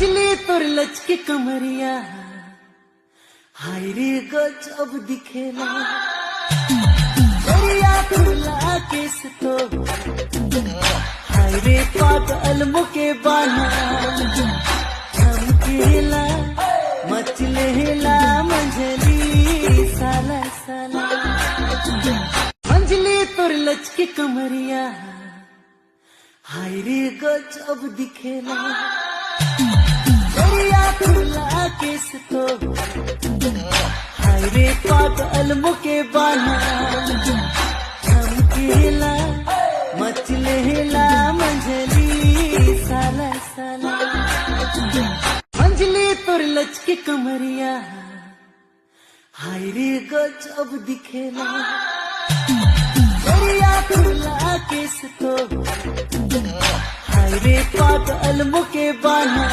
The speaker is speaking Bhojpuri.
मंजली तुर लचके कमरिया हाय रे गजब दिखेला दरिया खुला केस तो हाय रे पागल मुके बाना चमकेला मचलेला मंजली साला साला मंजली तुर लचके कमरिया हाय रे गजब दिखेला दरिया खुला केस तो हाय रे पागल मुके बाना चमकेला मचलेला मंजली साला साला मंजली तुर लचके कमरिया हाय रे गजब दिखेला दरिया खुला केस तो हाय रे पागल मुके बाना